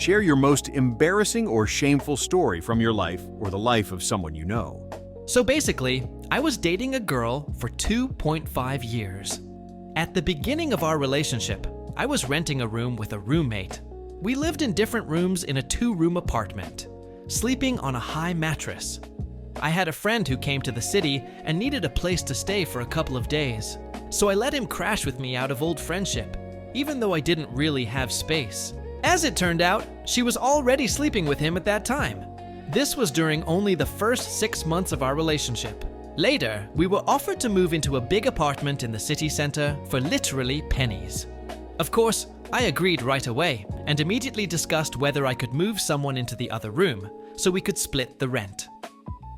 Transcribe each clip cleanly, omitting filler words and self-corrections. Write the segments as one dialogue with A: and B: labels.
A: Share your most embarrassing or shameful story from your life or the life of someone you know.
B: So basically, I was dating a girl for 2.5 years. At the beginning of our relationship, I was renting a room with a roommate. We lived in different rooms in a 2-room apartment, sleeping on a high mattress. I had a friend who came to the city and needed a place to stay for a couple of days. So I let him crash with me out of old friendship, even though I didn't really have space. As it turned out, she was already sleeping with him at that time. This was during only the first 6 months of our relationship. Later, we were offered to move into a big apartment in the city center for literally pennies. Of course, I agreed right away and immediately discussed whether I could move someone into the other room so we could split the rent.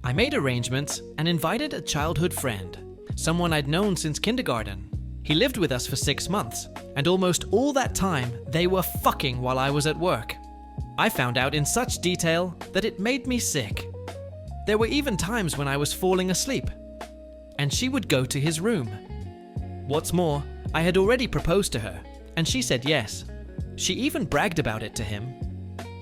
B: I made arrangements and invited a childhood friend, someone I'd known since kindergarten. He lived with us for 6 months, and almost all that time they were fucking while I was at work. I found out in such detail that it made me sick. There were even times when I was falling asleep, and she would go to his room. What's more, I had already proposed to her, and she said yes. She even bragged about it to him,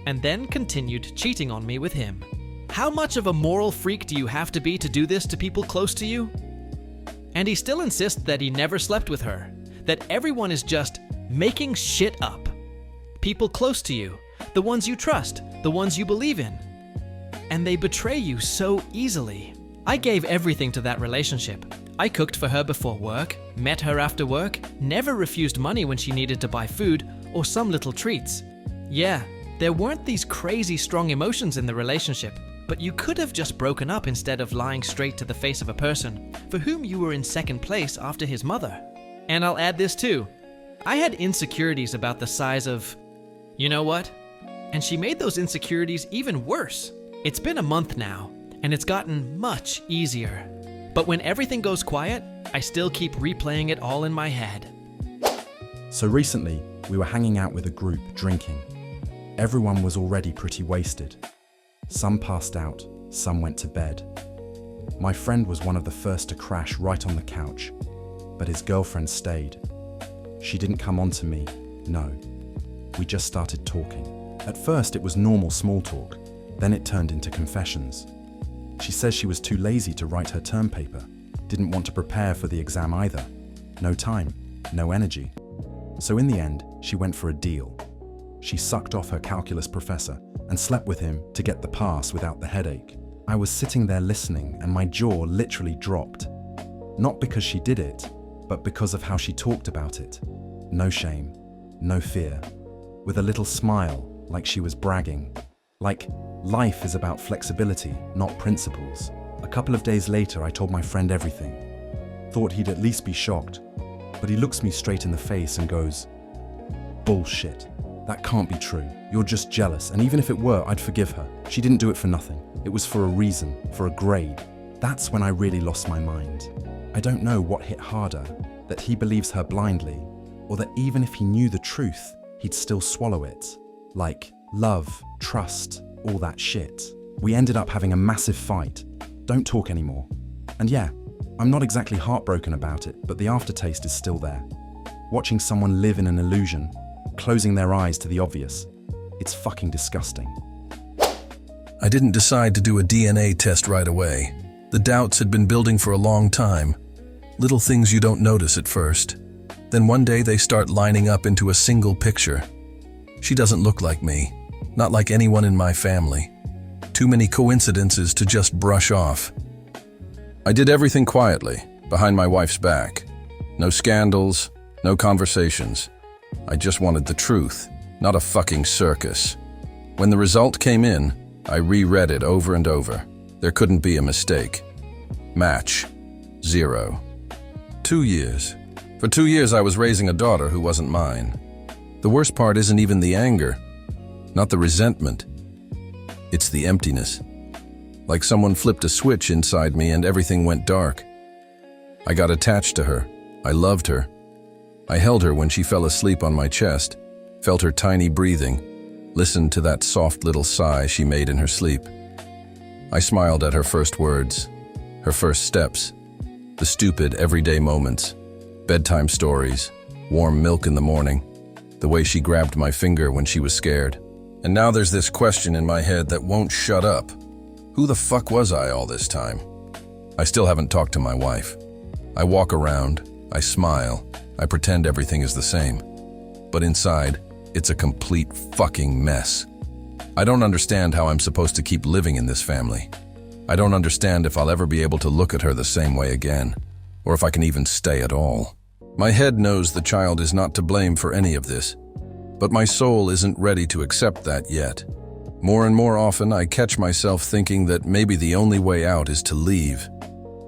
B: and then continued cheating on me with him. How much of a moral freak do you have to be to do this to people close to you? And he still insists that he never slept with her, that everyone is just making shit up. People close to you, the ones you trust, the ones you believe in. And they betray you so easily. I gave everything to that relationship. I cooked for her before work, met her after work, never refused money when she needed to buy food or some little treats. Yeah, there weren't these crazy strong emotions in the relationship, but you could have just broken up instead of lying straight to the face of a person for whom you were in second place after his mother. And I'll add this too. I had insecurities about the size of, you know what? And she made those insecurities even worse. It's been a month now, and it's gotten much easier. But when everything goes quiet, I still keep replaying it all in my head.
C: So recently, we were hanging out with a group drinking. Everyone was already pretty wasted. Some passed out, some went to bed. My friend was one of the first to crash right on the couch, but his girlfriend stayed. She didn't come on to me, no. We just started talking. At first it was normal small talk, then it turned into confessions. She says she was too lazy to write her term paper, didn't want to prepare for the exam either. No time, no energy. So in the end, she went for a deal. She sucked off her calculus professor and slept with him to get the pass without the headache. I was sitting there listening and my jaw literally dropped. Not because she did it, but because of how she talked about it. No shame, no fear, with a little smile like she was bragging. Like, life is about flexibility, not principles. A couple of days later, I told my friend everything. Thought he'd at least be shocked, but he looks me straight in the face and goes, "Bullshit. That can't be true. You're just jealous, and even if it were, I'd forgive her. She didn't do it for nothing. It was for a reason, for a grade." That's when I really lost my mind. I don't know what hit harder, that he believes her blindly, or that even if he knew the truth, he'd still swallow it. Like love, trust, all that shit. We ended up having a massive fight. Don't talk anymore. And yeah, I'm not exactly heartbroken about it, but the aftertaste is still there. Watching someone live in an illusion, closing their eyes to the obvious, it's fucking disgusting.
D: I didn't decide to do a DNA test right away. The doubts had been building for a long time. Little things you don't notice at first. Then one day they start lining up into a single picture. She doesn't look like me, not like anyone in my family. Too many coincidences to just brush off. I did everything quietly, behind my wife's back. No scandals, no conversations. I just wanted the truth, not a fucking circus. When the result came in, I reread it over and over. There couldn't be a mistake. Match. 0. 2 years. For 2 years I was raising a daughter who wasn't mine. The worst part isn't even the anger, not the resentment. It's the emptiness. Like someone flipped a switch inside me and everything went dark. I got attached to her. I loved her. I held her when she fell asleep on my chest, felt her tiny breathing, listened to that soft little sigh she made in her sleep. I smiled at her first words, her first steps, the stupid everyday moments, bedtime stories, warm milk in the morning, the way she grabbed my finger when she was scared. And now there's this question in my head that won't shut up. Who the fuck was I all this time? I still haven't talked to my wife. I walk around, I smile, I pretend everything is the same. But inside, it's a complete fucking mess. I don't understand how I'm supposed to keep living in this family. I don't understand if I'll ever be able to look at her the same way again, or if I can even stay at all. My head knows the child is not to blame for any of this, but my soul isn't ready to accept that yet. More and more often, I catch myself thinking that maybe the only way out is to leave,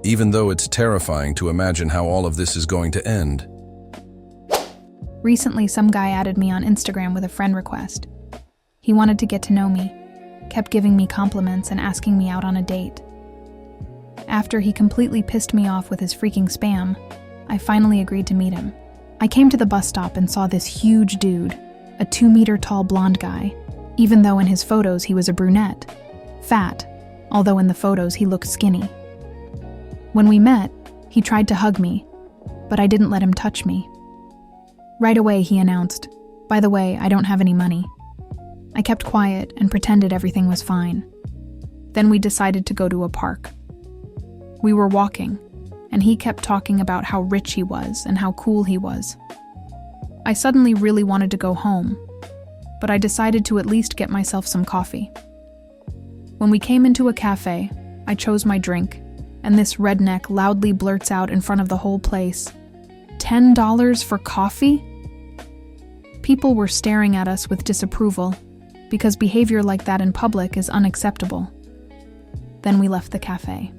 D: even though it's terrifying to imagine how all of this is going to end.
E: Recently, some guy added me on Instagram with a friend request. He wanted to get to know me, kept giving me compliments and asking me out on a date. After he completely pissed me off with his freaking spam, I finally agreed to meet him. I came to the bus stop and saw this huge dude, a 2-meter-tall blonde guy, even though in his photos he was a brunette. Fat, although in the photos he looked skinny. When we met, he tried to hug me, but I didn't let him touch me. Right away he announced, "By the way, I don't have any money." I kept quiet and pretended everything was fine. Then we decided to go to a park. We were walking, and he kept talking about how rich he was and how cool he was. I suddenly really wanted to go home, but I decided to at least get myself some coffee. When we came into a cafe, I chose my drink, and this redneck loudly blurts out in front of the whole place, "$10 for coffee?" People were staring at us with disapproval, because behavior like that in public is unacceptable. Then we left the cafe.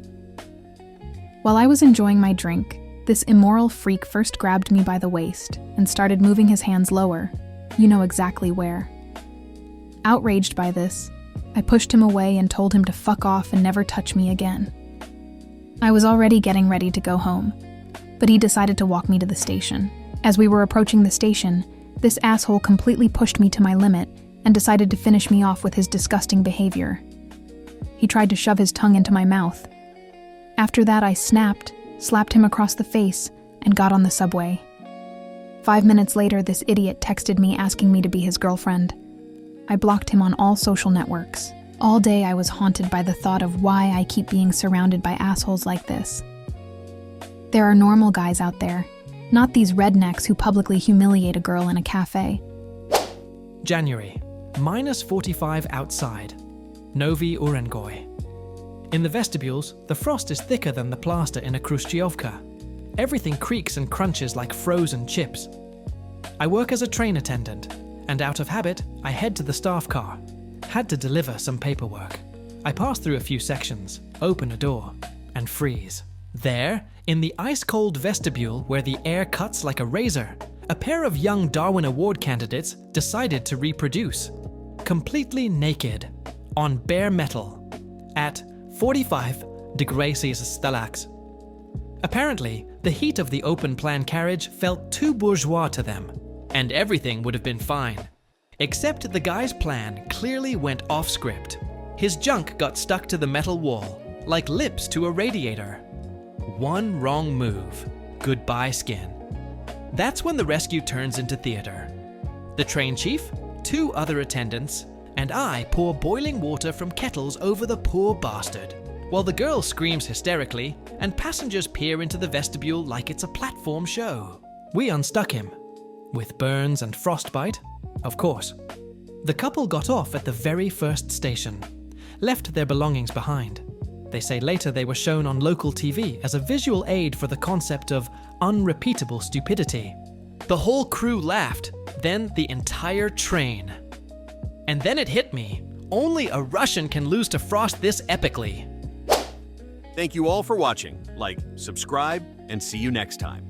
E: While I was enjoying my drink, this immoral freak first grabbed me by the waist and started moving his hands lower, you know exactly where. Outraged by this, I pushed him away and told him to fuck off and never touch me again. I was already getting ready to go home, but he decided to walk me to the station. As we were approaching the station, this asshole completely pushed me to my limit and decided to finish me off with his disgusting behavior. He tried to shove his tongue into my mouth. After that, I snapped, slapped him across the face, and got on the subway. 5 minutes later, this idiot texted me asking me to be his girlfriend. I blocked him on all social networks. All day I was haunted by the thought of why I keep being surrounded by assholes like this. There are normal guys out there, not these rednecks who publicly humiliate a girl in a cafe.
B: January, -45 outside. Novi Urengoy. In the vestibules, the frost is thicker than the plaster in a Khrushchevka. Everything creaks and crunches like frozen chips. I work as a train attendant, and out of habit, I head to the staff car. Had to deliver some paperwork. I pass through a few sections, open a door, and freeze. There, in the ice-cold vestibule where the air cuts like a razor, a pair of young Darwin Award candidates decided to reproduce. Completely naked, on bare metal, at 45 degrees Celsius. Apparently, the heat of the open-plan carriage felt too bourgeois to them, and everything would have been fine. Except the guy's plan clearly went off script. His junk got stuck to the metal wall, like lips to a radiator. One wrong move. Goodbye skin. That's when the rescue turns into theater. The train chief, 2 other attendants, and I pour boiling water from kettles over the poor bastard, while the girl screams hysterically and passengers peer into the vestibule like it's a platform show. We unstuck him, with burns and frostbite, of course. The couple got off at the very first station, left their belongings behind. They say later they were shown on local TV as a visual aid for the concept of unrepeatable stupidity. The whole crew laughed, then the entire train. And then it hit me. Only a Russian can lose to frost this epically.
A: Thank you all for watching. Like, subscribe, and see you next time.